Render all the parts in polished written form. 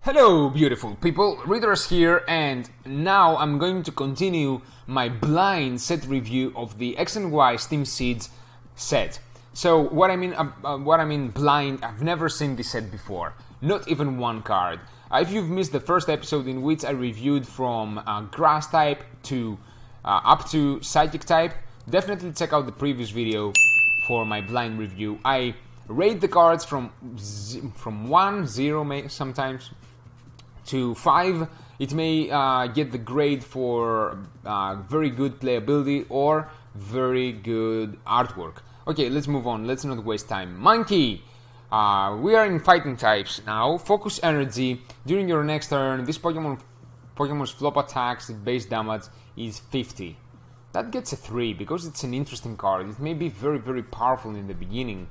Hello beautiful people, Readers here, and now I'm going to continue my blind set review of the X and Y Steam Seeds set. So what I mean blind, I've never seen this set before, not even one card. If you've missed the first episode in which I reviewed from Grass type to up to Psychic type, definitely check out the previous video for my blind review. I rate the cards from 1, 0 sometimes, to 5. It may get the grade for very good playability or very good artwork. Okay, let's move on. Let's not waste time. Monkey! We are in fighting types now. Focus energy. During your next turn, this Pokemon's flop attacks base damage is 50. That gets a 3 because it's an interesting card. It may be very, very powerful in the beginning.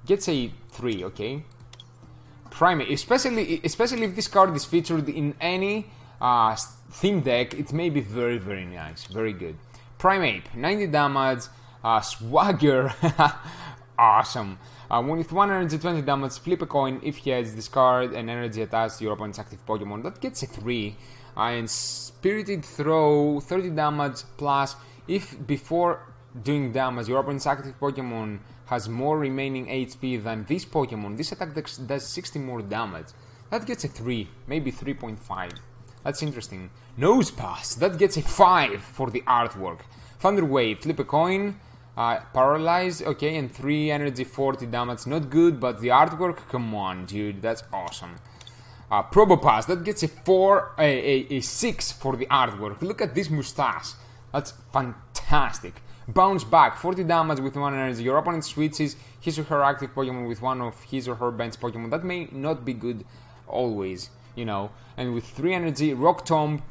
Gets a 3, okay? Primate, especially if this card is featured in any theme deck, it may be very, very nice, very good. Primate, 90 damage, Swagger, awesome. With 1 energy, 20 damage, flip a coin. If he has this card and energy attached to your opponent's active Pokemon, that gets a 3. And Spirited Throw, 30 damage plus. If before doing damage, your opponent's active Pokemon has more remaining HP than this Pokemon, this attack does 60 more damage. That gets a 3, maybe 3.5. That's interesting. Nose Pass, that gets a 5 for the artwork. Thunder Wave, flip a coin, Paralyze, okay, and 3 energy, 40 damage. Not good, but the artwork, come on, dude, that's awesome. Probopass, that gets a 6 for the artwork. Look at this mustache, that's fantastic. Bounce Back, 40 damage with 1 energy. Your opponent switches his or her active Pokemon with one of his or her bench Pokemon. That may not be good always, you know. And with 3 energy, Rock Tomb,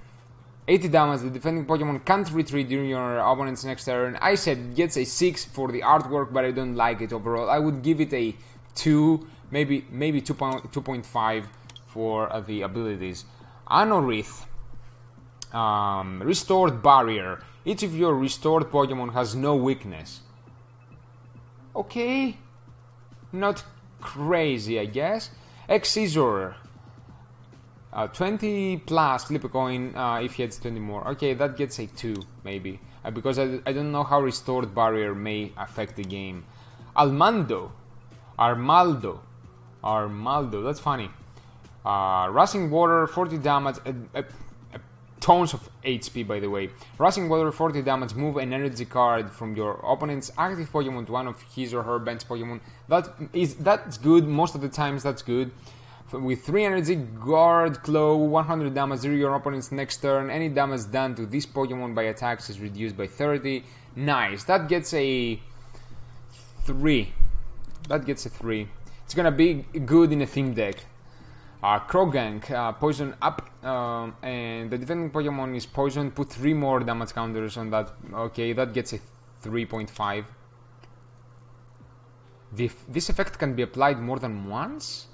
80 damage. The defending Pokemon can't retreat during your opponent's next turn. I said gets a 6 for the artwork, but I don't like it overall. I would give it a 2, maybe 2.5 for the abilities. Anorith, Restored Barrier. Each of your restored Pokemon has no weakness. Okay, not crazy, I guess. Xerneas, 20 plus, flip a coin if he has 20 more. Okay, that gets a 2, maybe. Because I don't know how Restored Barrier may affect the game. Armaldo, that's funny. Rushing Water, 40 damage. Tons of HP, by the way. Rushing Water, 40 damage. Move an energy card from your opponent's active Pokemon to one of his or her bench Pokemon. That's good. Most of the times that's good. With 3 energy, Guard Claw, 100 damage during your opponent's next turn. Any damage done to this Pokemon by attacks is reduced by 30. Nice. That gets a 3. It's gonna be good in a theme deck. Krogank, Poison Up, and the defending Pokemon is poisoned. Put 3 more damage counters on that. Okay, that gets a 3.5. This effect can be applied more than once?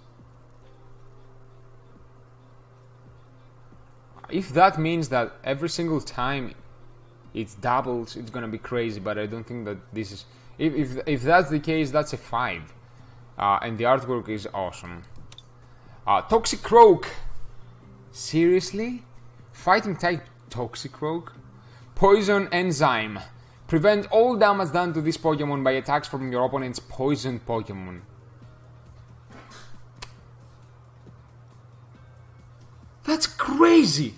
If that means that every single time it doubles, it's gonna be crazy, but I don't think that this is... If that's the case, that's a 5. And the artwork is awesome. Toxicroak. Seriously? Fighting type Toxicroak? Poison Enzyme. Prevent all damage done to this Pokemon by attacks from your opponent's poisoned Pokemon. That's crazy!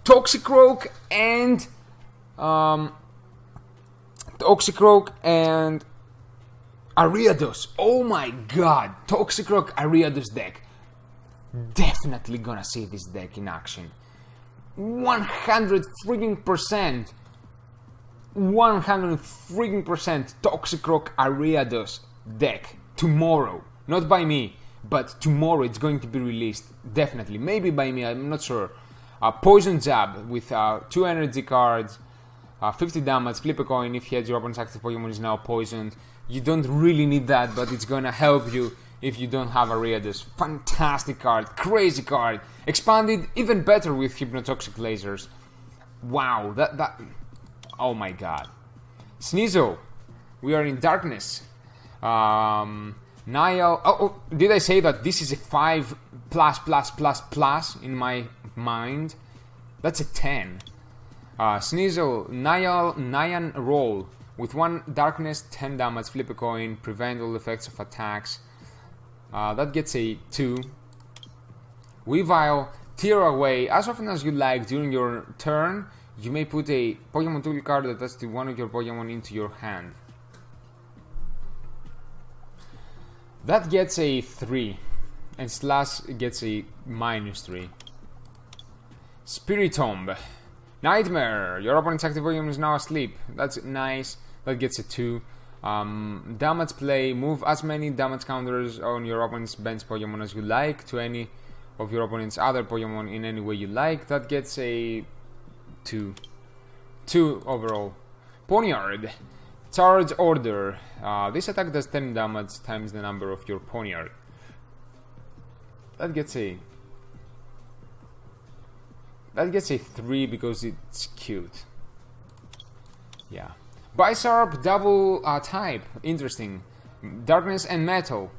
Toxicroak and Ariados. Oh my god. Toxicroak Ariados deck. Definitely gonna see this deck in action. 100 freaking percent. 100 freaking percent Toxicroak Ariados deck. Tomorrow. Not by me, but tomorrow it's going to be released. Definitely. Maybe by me, I'm not sure. Poison Jab with 2 energy cards. 50 damage, flip a coin. If he has your opponent's active Pokemon is now poisoned. You don't really need that, but it's gonna help you if you don't have Ariados. Fantastic card, crazy card. Expanded even better with Hypnotoxic Lasers. Wow, that oh my god. Sneasel, we are in darkness. Niall. Oh, did I say that this is a 5 plus plus plus plus in my mind? That's a 10. Sneasel, Niall, Nyan roll. With 1 darkness, 10 damage, flip a coin, prevent all effects of attacks. That gets a 2. Weavile, tear away. As often as you like during your turn, you may put a Pokemon tool card attached to one of your Pokemon into your hand. That gets a 3. And Slash gets a -3. Spiritomb. Nightmare. Your opponent's active Pokemon is now asleep. That's nice. That gets a 2. Damage play. Move as many damage counters on your opponent's bench Pokemon as you like to any of your opponent's other Pokemon in any way you like. That gets a 2. 2 overall. Poniard. Charge Order. This attack does 10 damage times the number of your Poniard. That gets a 3 because it's cute. Yeah. Bisarp double type. Interesting. Darkness and Metal.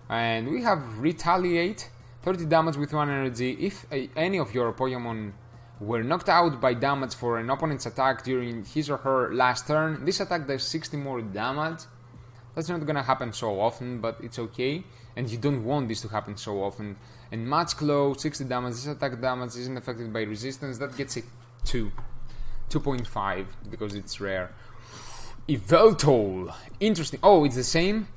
And we have Retaliate. 30 damage with 1 energy. If any of your Pokemon were knocked out by damage for an opponent's attack during his or her last turn, this attack does 60 more damage. That's not gonna happen so often, but it's okay. And you don't want this to happen so often. And Match Claw, 60 damage. This attack damage isn't affected by resistance. That gets a 2. 2.5 because it's rare. Yveltal. Interesting. Oh, it's the same?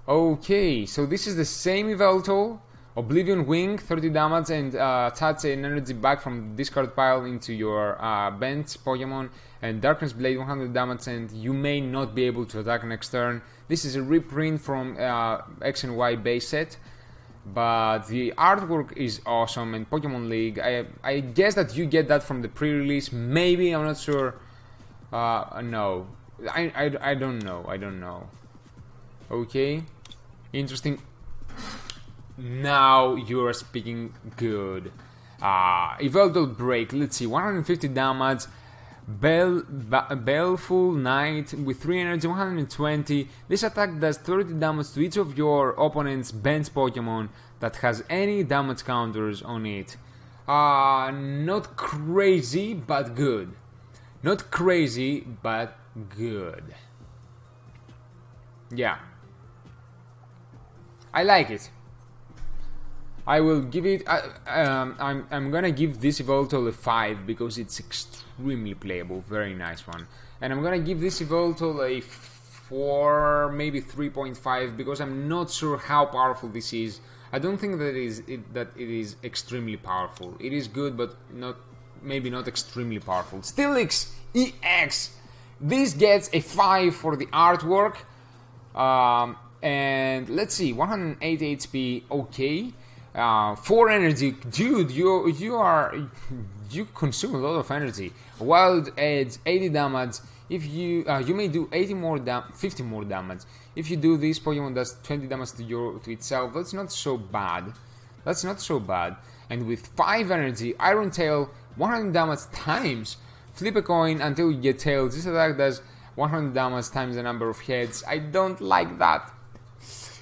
Okay, so this is the same Yveltal. Oblivion Wing, 30 damage, and attach an energy back from the discard pile into your bench Pokemon. And Darkness Blade, 100 damage, and you may not be able to attack next turn. This is a reprint from X and Y base set, but the artwork is awesome. And Pokemon League, I guess that you get that from the pre-release. Maybe, I'm not sure. No, I don't know. I don't know. Okay, interesting. Now you are speaking good. Yveltal Break. Let's see, 150 damage. Baleful Knight with 3 energy, 120. This attack does 30 damage to each of your opponent's bench Pokemon that has any damage counters on it. Not crazy, but good. Not crazy, but good. Yeah. I like it. I will give it. I'm gonna give this Yveltal a 5 because it's extremely playable, very nice one. And I'm gonna give this Yveltal a 4, maybe 3.5 because I'm not sure how powerful this is. I don't think that it is extremely powerful. It is good, but maybe not extremely powerful. Steelix EX. This gets a 5 for the artwork. And let's see, 108 HP. Okay. 4 energy, dude. You consume a lot of energy. Wild Edge, 80 damage. If you may do 50 more damage. If you do this, Pokemon does 20 damage to itself. That's not so bad. That's not so bad. And with 5 energy, Iron Tail, 100 damage times. Flip a coin until you get tails. This attack does 100 damage times the number of heads. I don't like that.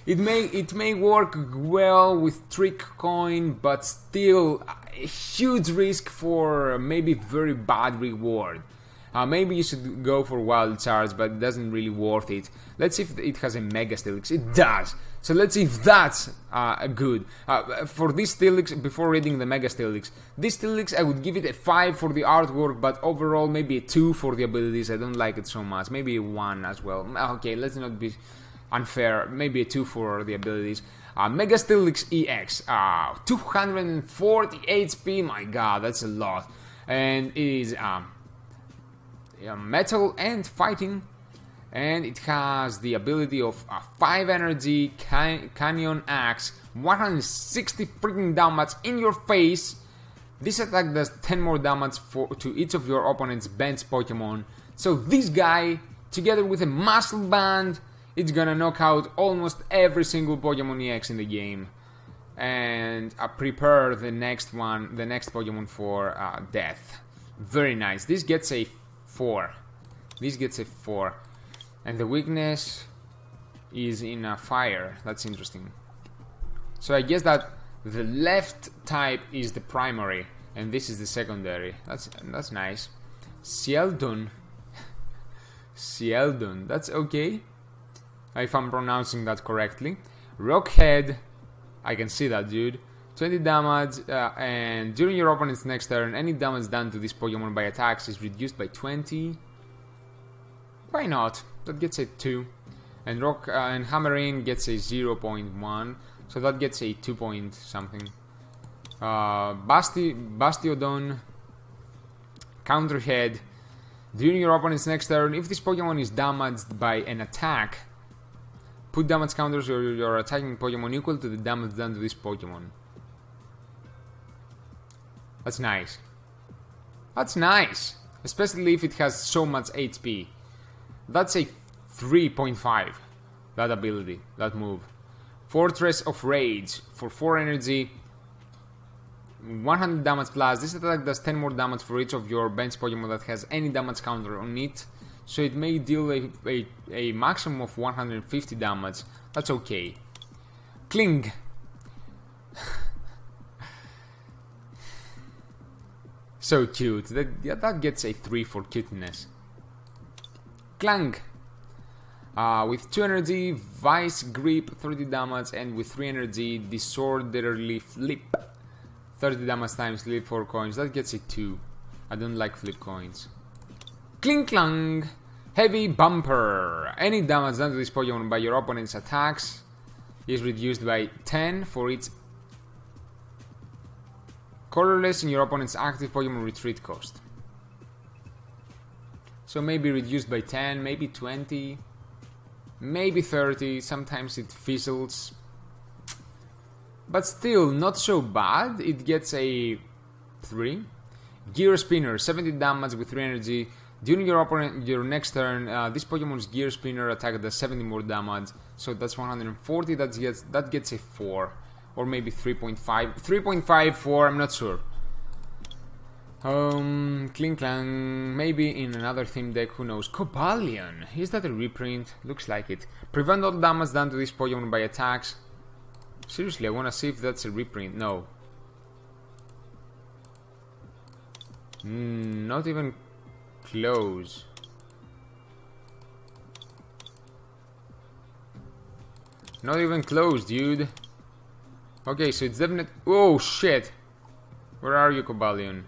It may work well with Trick Coin, but still a huge risk for maybe very bad reward. Maybe you should go for Wild Charge, but it doesn't really worth it. Let's see if it has a Mega Steelix. It does. So let's see if that's good. For this Steelix, before reading the Mega Steelix, this Steelix I would give it a 5 for the artwork, but overall maybe a 2 for the abilities. I don't like it so much. Maybe a 1 as well. Okay, let's not be unfair. Maybe a 2 for the abilities. Mega Steelix EX, 240 HP. My god, that's a lot. And it is metal and fighting, and it has the ability of 5 energy, Canyon Axe, 160 freaking damage in your face. This attack does 10 more damage to each of your opponent's bench Pokemon. So this guy, together with a Muscle Band, it's gonna knock out almost every single Pokemon EX in the game. And prepare the next Pokemon for death. Very nice. This gets a 4. This gets a 4. And the weakness is in a fire. That's interesting. So I guess that the left type is the primary and this is the secondary. That's nice. Sieldon. Sieldon. That's okay, if I'm pronouncing that correctly. Rockhead. I can see that, dude. 20 damage, and during your opponent's next turn, any damage done to this Pokemon by attacks is reduced by 20. Why not? That gets a 2. And and Hammerine gets a 0.1, so that gets a 2 point something. Bastiodon, Counterhead. During your opponent's next turn, if this Pokemon is damaged by an attack, put damage counters or your attacking Pokemon equal to the damage done to this Pokemon. That's nice. That's nice. Especially if it has so much HP. That's a 3.5. That ability, that move. Fortress of Rage. For 4 energy, 100 damage plus. This attack does 10 more damage for each of your bench Pokemon that has any damage counter on it. So it may deal a maximum of 150 damage. That's okay. Kling. So cute. That gets a 3 for cuteness. Clang. With 2 energy, Vice Grip, 30 damage, and with 3 energy, Disorderly Flip. 30 damage times flip 4 coins. That gets a 2. I don't like flip coins. Cling Clang. Heavy Bumper. Any damage done to this Pokemon by your opponent's attacks is reduced by 10 for each colorless in your opponent's active Pokemon retreat cost. So maybe reduced by 10, maybe 20, maybe 30, sometimes it fizzles. But still, not so bad. It gets a 3. Gear Spinner, 70 damage with 3 energy. During your next turn, this Pokemon's Gear Spinner attack does 70 more damage. So that's 140, that gets a 4. Or maybe 3.5. 3.5, 4, I'm not sure. Kling Clang. Maybe in another theme deck, who knows. Cobalion. Is that a reprint? Looks like it. Prevent all damage done to this Pokemon by attacks. Seriously, I wanna see if that's a reprint. No. Not even close. Not even close, dude. Okay, so it's definitely... Oh, shit. Where are you, Cobalion?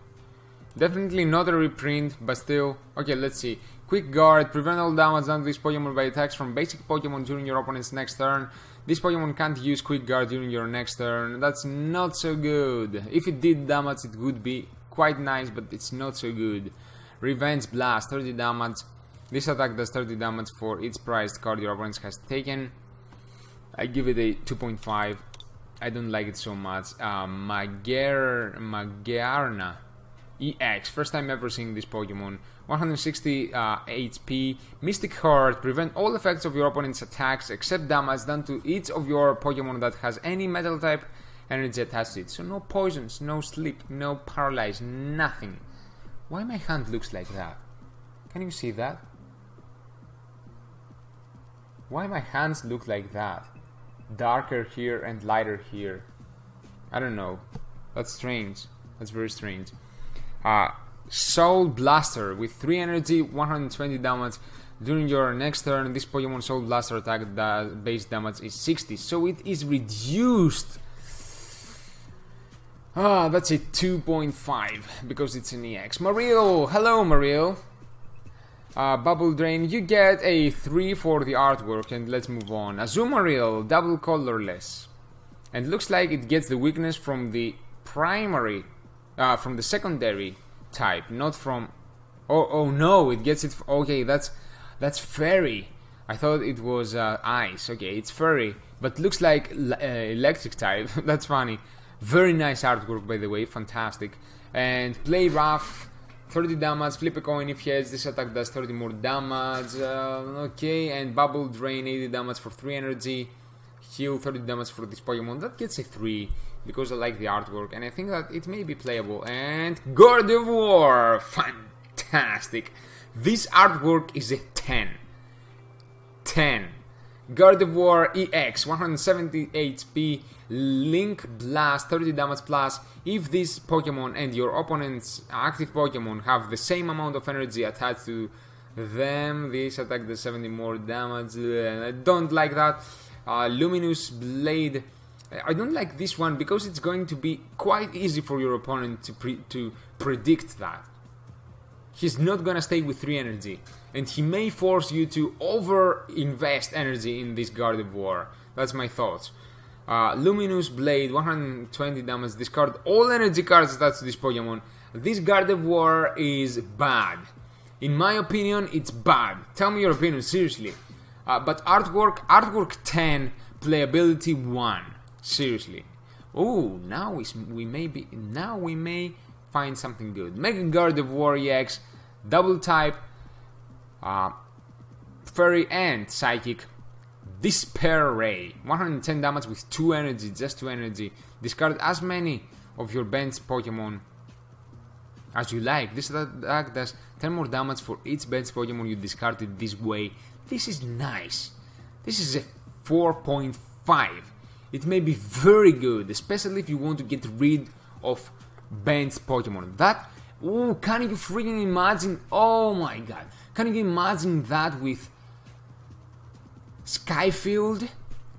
Definitely not a reprint, but still... Okay, let's see. Quick Guard. Prevent all damage done to this Pokemon by attacks from basic Pokemon during your opponent's next turn. This Pokemon can't use Quick Guard during your next turn. That's not so good. If it did damage, it would be quite nice, but it's not so good. Revenge Blast. 30 damage. This attack does 30 damage for each prized card your opponent has taken. I give it a 2.5. I don't like it so much. Magearna EX. First time ever seeing this Pokemon. 160 HP. Mystic Heart. Prevent all effects of your opponent's attacks except damage done to each of your Pokemon that has any metal type energy attached to it. So no poisons, no sleep, no paralyze, nothing. Why my hand looks like that? Can you see that? Why my hands look like that? Darker here and lighter here. I don't know. That's strange. That's very strange. Soul Blaster with 3 energy, 120 damage. During your next turn, this Pokemon Soul Blaster attack base damage is 60, so it is reduced. That's a 2.5 because it's an EX. Mariel, hello Mariel. Bubble Drain, you get a 3 for the artwork, and let's move on. Azumarill, double colorless, and looks like it gets the weakness from the primary, from the secondary type, not from. Oh no, it gets it. Okay, that's fairy. I thought it was ice. Okay, it's fairy, but looks like electric type. That's funny. Very nice artwork, by the way, fantastic. And Play Rough. 30 damage, flip a coin if he has, this attack does 30 more damage, okay, and Bubble Drain 80 damage for 3 energy, heal 30 damage for this Pokemon, that gets a 3, because I like the artwork, and I think that it may be playable, and Gardevoir, fantastic, this artwork is a 10, Gardevoir EX, 170 HP, Link Blast, 30 damage plus. If this Pokemon and your opponent's active Pokemon have the same amount of energy attached to them, this attack does 70 more damage. I don't like that. Luminous Blade. I don't like this one because it's going to be quite easy for your opponent to predict that. He's not gonna stay with 3 energy, and he may force you to over-invest energy in this Gardevoir. That's my thoughts. Luminous Blade, 120 damage, discard all energy cards attached to this Pokemon. This Gardevoir is bad. In my opinion, it's bad. Tell me your opinion, seriously. But artwork 10, playability 1. Seriously. Oh, now we may find something good. Mega Gardevoir EX, double type, Fairy and Psychic, Despair Ray, 110 damage with 2 energy, just 2 energy. Discard as many of your bench Pokemon as you like. This attack does 10 more damage for each bench Pokemon you discarded this way. This is nice. This is a 4.5. It may be very good, especially if you want to get rid of bench Pokemon. That, ooh, can you freaking imagine? Oh my god, can you imagine that with Skyfield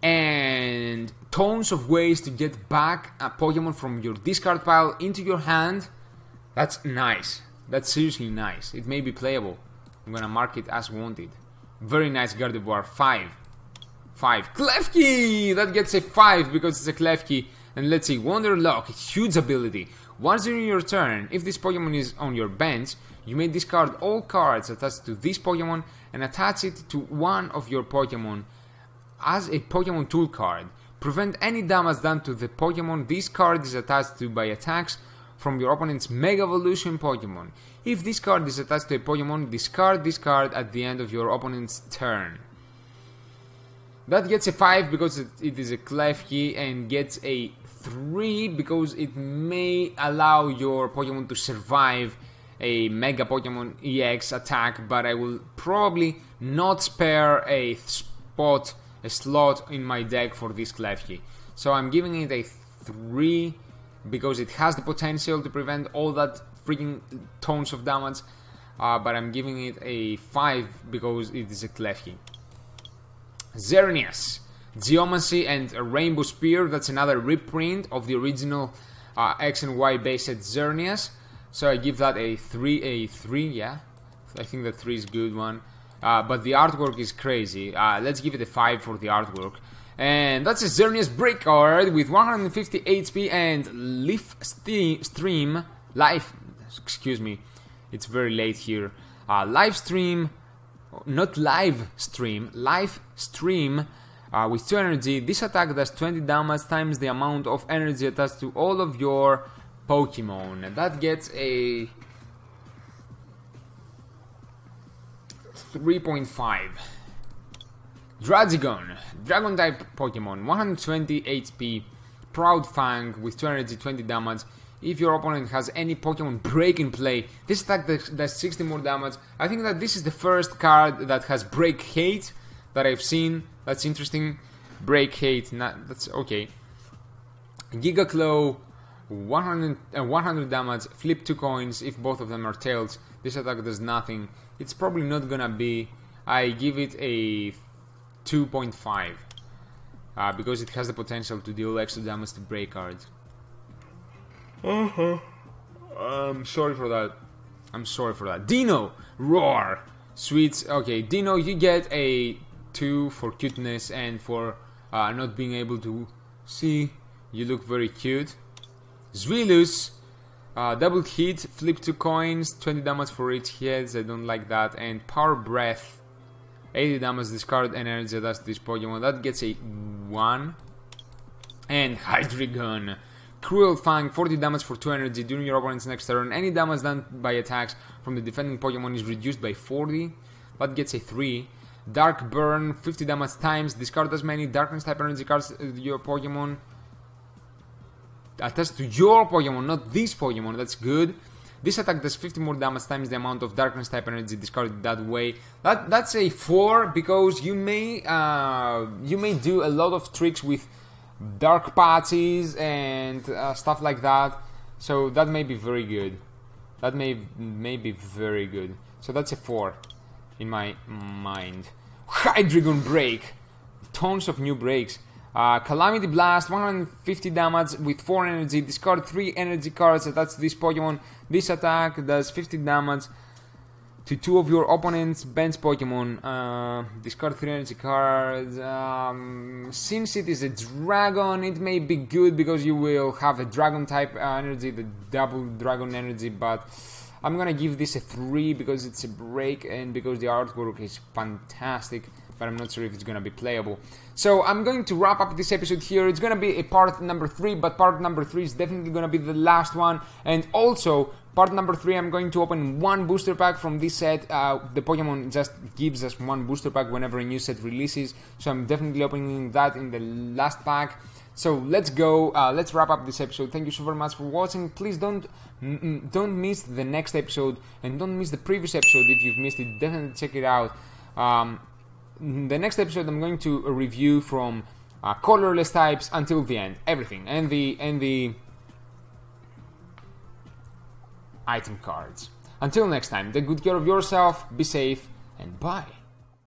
and tons of ways to get back a Pokemon from your discard pile into your hand? That's nice. That's seriously nice. It may be playable. I'm gonna mark it as wanted. Very nice Gardevoir. 5. Klefki! That gets a 5 because it's a Klefki. And let's see, Wonderlock, huge ability. Once during your turn, if this Pokemon is on your bench, you may discard all cards attached to this Pokemon and attach it to one of your Pokemon as a Pokemon tool card. Prevent any damage done to the Pokemon this card is attached to by attacks from your opponent's Mega Evolution Pokemon. If this card is attached to a Pokemon, discard this card at the end of your opponent's turn. That gets a 5 because it is a Klefki, and gets a 3 because it may allow your Pokemon to survive a Mega Pokemon EX attack, but I will probably not spare a slot in my deck for this Klefki. So I'm giving it a 3 because it has the potential to prevent all that freaking tons of damage, but I'm giving it a 5 because it is a Klefki. Xerneas, Geomancy and a Rainbow Spear. That's another reprint of the original X and Y based Xerneas. So I give that a 3, yeah. I think that 3 is a good one. But the artwork is crazy. Let's give it a 5 for the artwork. And that's a Xerneas break card with 150 HP and excuse me, it's very late here. Live stream with 2 energy. This attack does 20 damage times the amount of energy attached to all of your Pokemon, and that gets a 3.5. Dragon type Pokemon, 120 HP, Proud Fang with 2 energy, 20 damage. If your opponent has any Pokemon Break in play, this attack does 60 more damage. I think that this is the first card that has Break Hate that I've seen. That's interesting. Break Hate, that's okay. Giga Claw, 100 damage, flip 2 coins if both of them are tails. This attack does nothing. It's probably not gonna be. I give it a 2.5 because it has the potential to deal extra damage to break cards. I'm sorry for that. Dino, Roar, sweets. Okay, Dino, you get a 2 for cuteness and for not being able to see. You look very cute. Zwilus, double hit, flip 2 coins, 20 damage for each heads. I don't like that. And Power Breath, 80 damage, discard energy. That's this Pokemon. That gets a 1. And Hydreigon, Cruel Fang, 40 damage for 2 energy during your opponent's next turn. Any damage done by attacks from the defending Pokemon is reduced by 40. That gets a 3. Dark Burn, 50 damage times. Discard as many Darkness type energy cards your Pokemon attached to your Pokemon, not this Pokemon. That's good. This attack does 50 more damage times the amount of darkness type energy discarded that way. That's a 4 because you may do a lot of tricks with dark patches and stuff like that. So that may be very good. That may be very good. So that's a 4 in my mind. Hydreigon Break. Tons of new breaks. Calamity Blast, 150 damage with 4 energy. Discard 3 energy cards. That's this Pokemon. This attack does 50 damage to 2 of your opponent's bench Pokemon. Discard 3 energy cards. Since it is a dragon, it may be good because you will have a dragon type energy, the double dragon energy, but I'm gonna give this a 3 because it's a break and because the artwork is fantastic, but I'm not sure if it's gonna be playable. So I'm going to wrap up this episode here. It's gonna be a part number 3, but part number 3 is definitely gonna be the last one. And also, part number 3, I'm going to open 1 booster pack from this set. The Pokemon just gives us 1 booster pack whenever a new set releases, so I'm definitely opening that in the last pack. So let's go, let's wrap up this episode. Thank you so very much for watching. Please don't miss the next episode, and don't miss the previous episode. If you've missed it, definitely check it out. The next episode I'm going to review from colorless types until the end, everything, and the item cards. Until next time, take good care of yourself, be safe, and bye.